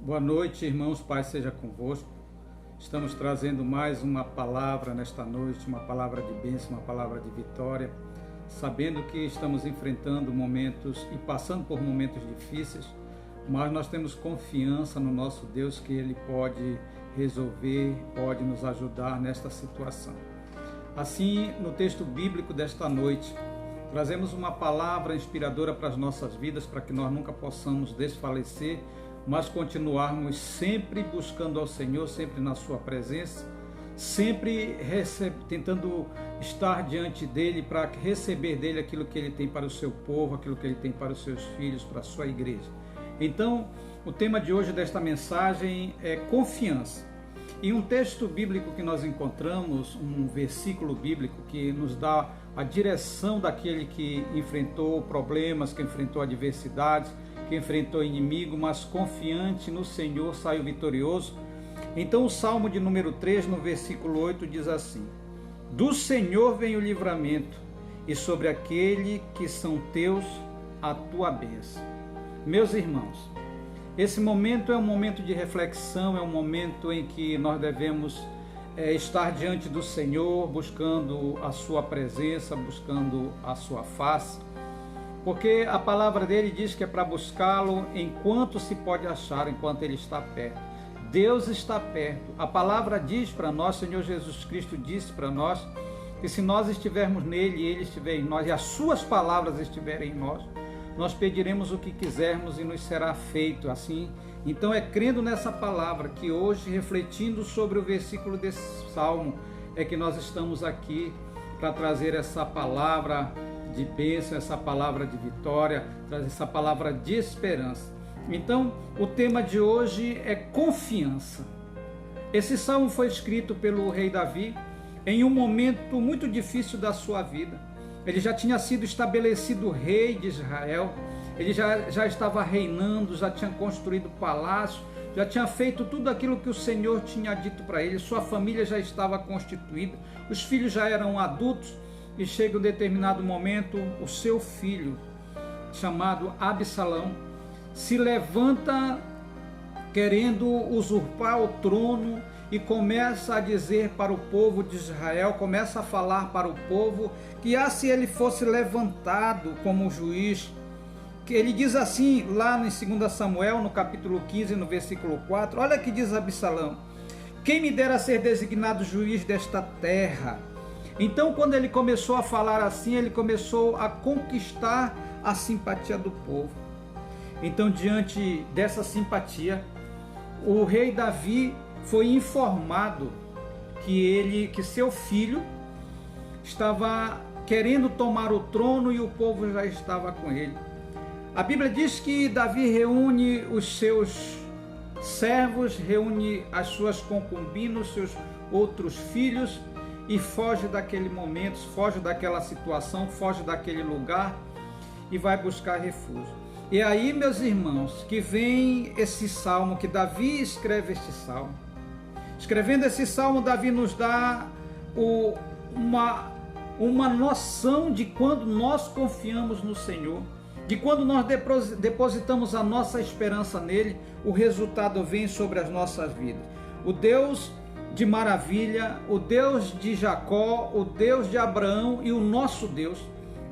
Boa noite, irmãos, paz seja convosco. Estamos trazendo mais uma palavra nesta noite, uma palavra de bênção, uma palavra de vitória, sabendo que estamos enfrentando momentos e passando por momentos difíceis, mas nós temos confiança no nosso Deus que Ele pode resolver, pode nos ajudar nesta situação. Assim, no texto bíblico desta noite, trazemos uma palavra inspiradora para as nossas vidas, para que nós nunca possamos desfalecer, mas continuarmos sempre buscando ao Senhor, sempre na sua presença, sempre tentando estar diante dEle para receber dEle aquilo que Ele tem para o seu povo, aquilo que Ele tem para os seus filhos, para a sua igreja. Então, o tema de hoje desta mensagem é confiança. E um texto bíblico que nós encontramos, um versículo bíblico que nos dá a direção daquele que enfrentou problemas, que enfrentou adversidades, que enfrentou inimigo, mas confiante no Senhor saiu vitorioso. Então o Salmo de número 3, no versículo 8, diz assim: do Senhor vem o livramento, e sobre aquele que são teus a tua bênção. Meus irmãos, esse momento é um momento de reflexão, é um momento em que nós devemos estar diante do Senhor, buscando a sua presença, buscando a sua face, porque a palavra dele diz que é para buscá-lo enquanto se pode achar, enquanto ele está perto. Deus está perto. A palavra diz para nós, Senhor Jesus Cristo disse para nós, que se nós estivermos nele e ele estiver em nós, e as suas palavras estiverem em nós, nós pediremos o que quisermos e nos será feito assim. Então é crendo nessa palavra que hoje, refletindo sobre o versículo desse salmo, é que nós estamos aqui para trazer essa palavra de bênção, essa palavra de vitória, trazer essa palavra de esperança. Então, o tema de hoje é confiança. Esse salmo foi escrito pelo rei Davi em um momento muito difícil da sua vida. Ele já tinha sido estabelecido rei de Israel, ele já estava reinando, já tinha construído palácio, já tinha feito tudo aquilo que o Senhor tinha dito para ele, sua família já estava constituída, os filhos já eram adultos. E chega um determinado momento, o seu filho, chamado Absalão, se levanta querendo usurpar o trono e começa a dizer para o povo de Israel, começa a falar para o povo que se ele fosse levantado como juiz, que ele diz assim, lá em 2 Samuel, no capítulo 15, no versículo 4, olha que diz Absalão: quem me dera ser designado juiz desta terra? Então, quando ele começou a falar assim, ele começou a conquistar a simpatia do povo. Então, diante dessa simpatia, o rei Davi foi informado que seu filho estava querendo tomar o trono e o povo já estava com ele. A Bíblia diz que Davi reúne os seus servos, reúne as suas concubinas, os seus outros filhos, e foge daquele momento, foge daquela situação, foge daquele lugar e vai buscar refúgio. E aí, meus irmãos, que vem esse salmo, que Davi escreve este salmo. Escrevendo esse salmo, Davi nos dá uma noção de quando nós confiamos no Senhor, de quando nós depositamos a nossa esperança nele, o resultado vem sobre as nossas vidas. O Deus de maravilha, o Deus de Jacó, o Deus de Abraão e o nosso Deus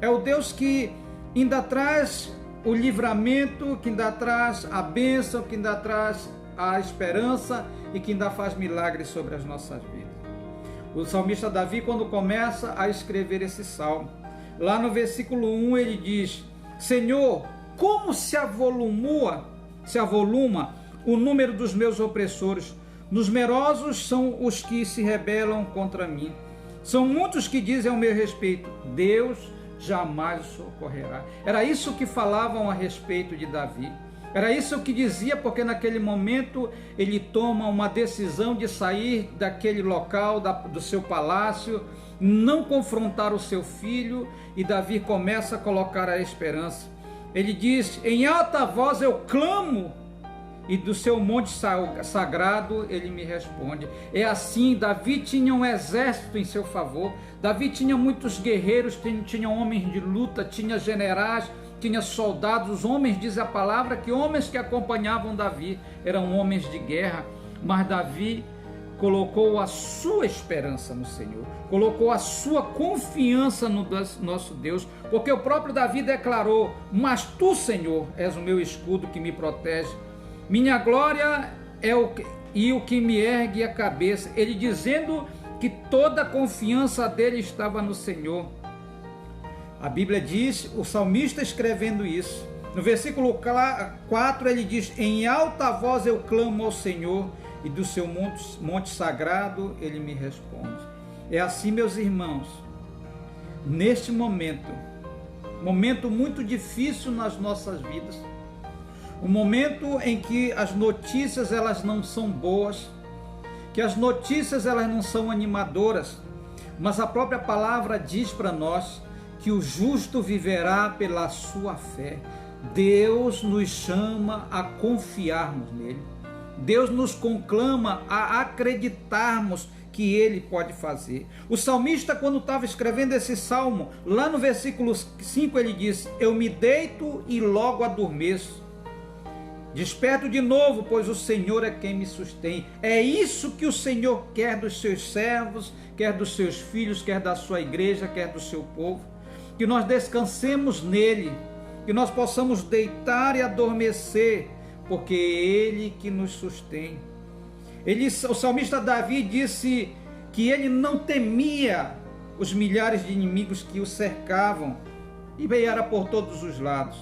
é o Deus que ainda traz o livramento, que ainda traz a bênção, que ainda traz a esperança e que ainda faz milagres sobre as nossas vidas. O salmista Davi, quando começa a escrever esse salmo, lá no versículo 1 ele diz: Senhor, como se avoluma o número dos meus opressores. Numerosos são os que se rebelam contra mim. São muitos que dizem ao meu respeito: Deus jamais o socorrerá. Era isso que falavam a respeito de Davi. Era isso que dizia, porque naquele momento ele toma uma decisão de sair daquele local, do seu palácio, não confrontar o seu filho, e Davi começa a colocar a esperança. Ele diz: em alta voz eu clamo, e do seu monte sagrado ele me responde. É assim, Davi tinha um exército em seu favor, Davi tinha muitos guerreiros, tinha homens de luta, tinha generais, tinha soldados, os homens, diz a palavra, que homens que acompanhavam Davi eram homens de guerra, mas Davi colocou a sua esperança no Senhor, colocou a sua confiança no nosso Deus, porque o próprio Davi declarou: mas tu, Senhor, és o meu escudo que me protege, minha glória é o que me ergue a cabeça. Ele dizendo que toda a confiança dele estava no Senhor. A Bíblia diz, o salmista escrevendo isso, no versículo 4 ele diz: em alta voz eu clamo ao Senhor, e do seu monte sagrado ele me responde. É assim, meus irmãos, neste momento muito difícil nas nossas vidas, um momento em que as notícias elas não são boas, que as notícias elas não são animadoras, mas a própria palavra diz para nós que o justo viverá pela sua fé. Deus nos chama a confiarmos nele. Deus nos conclama a acreditarmos que ele pode fazer. O salmista, quando estava escrevendo esse salmo, lá no versículo 5 ele diz: eu me deito e logo adormeço, desperto de novo, pois o Senhor é quem me sustém. É isso que o Senhor quer dos seus servos, quer dos seus filhos, quer da sua igreja, quer do seu povo, que nós descansemos nele, que nós possamos deitar e adormecer, porque é ele que nos sustém. O salmista Davi disse que ele não temia os milhares de inimigos que o cercavam e era por todos os lados.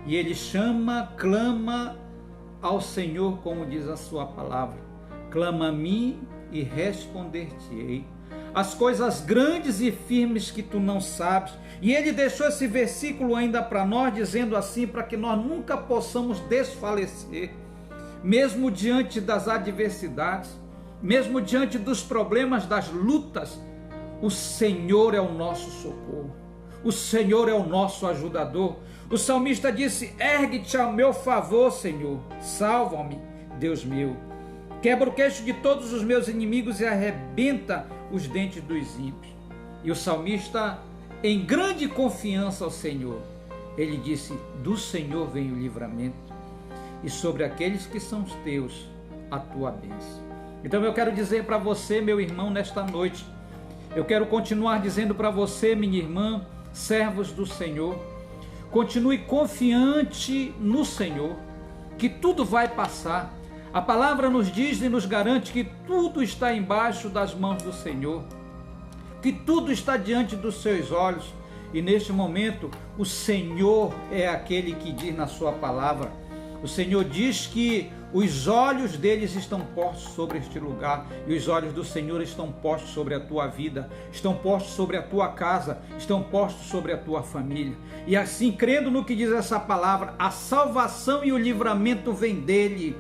E ele clama ao Senhor, como diz a sua palavra: clama a mim e responder-te-ei as coisas grandes e firmes que tu não sabes. E ele deixou esse versículo ainda para nós, dizendo assim, para que nós nunca possamos desfalecer, mesmo diante das adversidades, mesmo diante dos problemas, das lutas. O Senhor é o nosso socorro, o Senhor é o nosso ajudador. O salmista disse: ergue-te a meu favor, Senhor, salva-me, Deus meu. Quebra o queixo de todos os meus inimigos e arrebenta os dentes dos ímpios. E o salmista, em grande confiança ao Senhor, ele disse: do Senhor vem o livramento, e sobre aqueles que são os teus, a tua bênção. Então eu quero dizer para você, meu irmão, nesta noite, eu quero continuar dizendo para você, minha irmã, servos do Senhor, continue confiante no Senhor, que tudo vai passar. A palavra nos diz e nos garante que tudo está embaixo das mãos do Senhor, que tudo está diante dos seus olhos. E neste momento, o Senhor é aquele que diz na sua palavra. O Senhor diz que os olhos deles estão postos sobre este lugar, e os olhos do Senhor estão postos sobre a tua vida, estão postos sobre a tua casa, estão postos sobre a tua família. E assim, crendo no que diz essa palavra, a salvação e o livramento vem dele.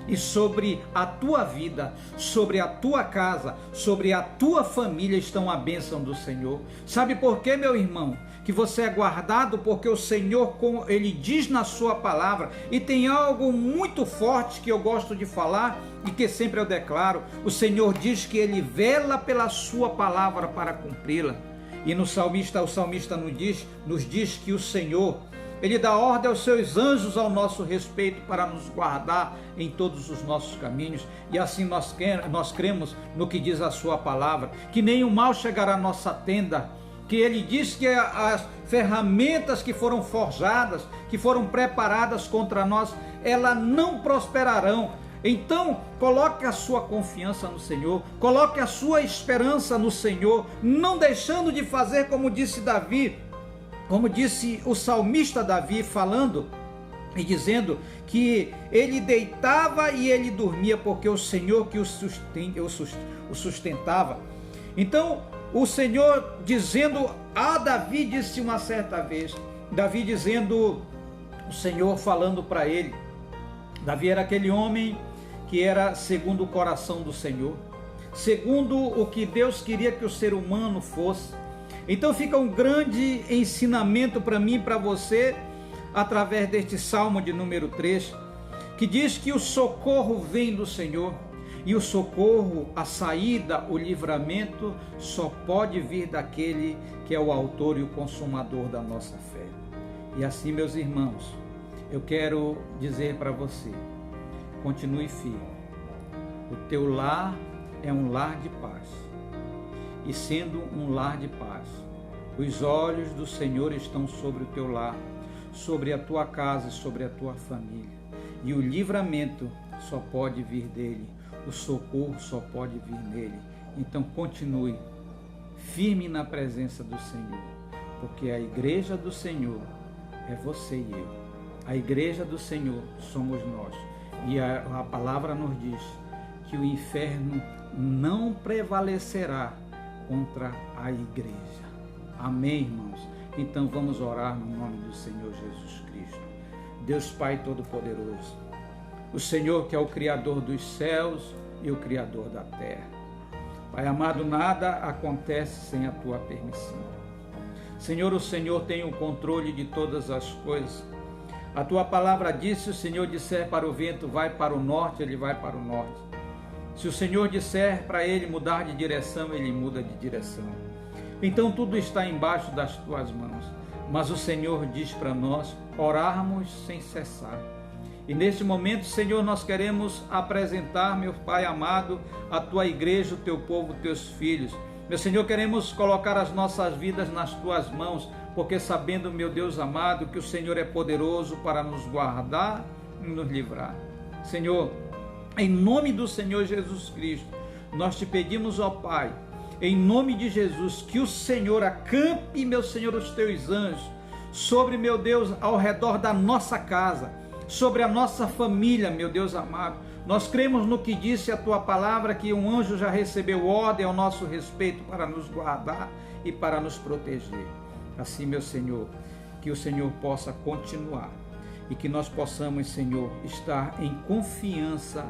E sobre a tua vida, sobre a tua casa, sobre a tua família estão a bênção do Senhor. Sabe por quê, meu irmão? Que você é guardado, porque o Senhor, como ele diz na sua palavra, e tem algo muito forte que eu gosto de falar e que sempre eu declaro: o Senhor diz que ele vela pela sua palavra para cumpri-la. E o salmista nos diz que o Senhor, ele dá ordem aos seus anjos ao nosso respeito para nos guardar em todos os nossos caminhos. E assim nós cremos no que diz a sua palavra, que nenhum mal chegará à nossa tenda, que ele diz que as ferramentas que foram forjadas, que foram preparadas contra nós, elas não prosperarão. Então, coloque a sua confiança no Senhor, coloque a sua esperança no Senhor, não deixando de fazer como disse Davi, como disse o salmista Davi, falando e dizendo que ele deitava e ele dormia, porque o Senhor que o sustentava. Então, o Senhor dizendo a Davi, disse uma certa vez, Davi dizendo, o Senhor falando para ele, Davi era aquele homem que era segundo o coração do Senhor, segundo o que Deus queria que o ser humano fosse. Então fica um grande ensinamento para mim e para você, através deste Salmo de número 3, que diz que o socorro vem do Senhor, e o socorro, a saída, o livramento, só pode vir daquele que é o autor e o consumador da nossa fé. E assim, meus irmãos, eu quero dizer para você, continue firme. O teu lar é um lar de paz. E sendo um lar de paz, os olhos do Senhor estão sobre o teu lar, sobre a tua casa e sobre a tua família. E o livramento só pode vir dele, o socorro só pode vir nele. Então continue firme na presença do Senhor, porque a igreja do Senhor é você e eu. A igreja do Senhor somos nós. E a palavra nos diz que o inferno não prevalecerá contra a igreja. Amém, irmãos? Então vamos orar no nome do Senhor Jesus Cristo. Deus Pai Todo-Poderoso, o Senhor que é o Criador dos céus e o Criador da terra. Pai amado, nada acontece sem a tua permissão. Senhor, o Senhor tem o controle de todas as coisas. A tua palavra diz: se o Senhor disser para o vento, vai para o norte, ele vai para o norte. Se o Senhor disser para ele mudar de direção, ele muda de direção. Então tudo está embaixo das tuas mãos. Mas o Senhor diz para nós orarmos sem cessar. E neste momento, Senhor, nós queremos apresentar, meu Pai amado, a tua igreja, o teu povo, teus filhos. Meu Senhor, queremos colocar as nossas vidas nas tuas mãos, porque sabendo, meu Deus amado, que o Senhor é poderoso para nos guardar e nos livrar. Senhor, em nome do Senhor Jesus Cristo, nós te pedimos, ó Pai, em nome de Jesus, que o Senhor acampe, meu Senhor, os teus anjos sobre, meu Deus, ao redor da nossa casa, sobre a nossa família, meu Deus amado. Nós cremos no que disse a tua palavra, que um anjo já recebeu ordem ao nosso respeito para nos guardar e para nos proteger. Assim, meu Senhor, que o Senhor possa continuar e que nós possamos, Senhor, estar em confiança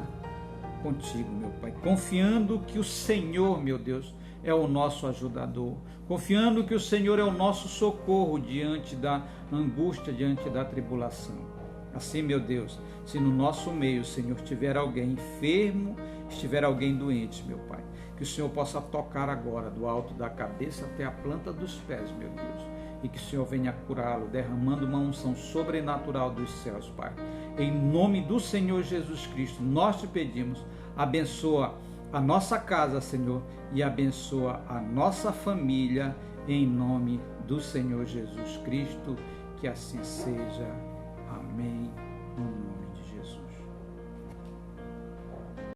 contigo, meu Pai, confiando que o Senhor, meu Deus, é o nosso ajudador, confiando que o Senhor é o nosso socorro diante da angústia, diante da tribulação. Assim, meu Deus, se no nosso meio, Senhor, estiver alguém enfermo, estiver alguém doente, meu Pai, que o Senhor possa tocar agora, do alto da cabeça até a planta dos pés, meu Deus, e que o Senhor venha curá-lo, derramando uma unção sobrenatural dos céus, Pai. Em nome do Senhor Jesus Cristo, nós te pedimos, abençoa a nossa casa, Senhor, e abençoa a nossa família, em nome do Senhor Jesus Cristo, que assim seja. Amém.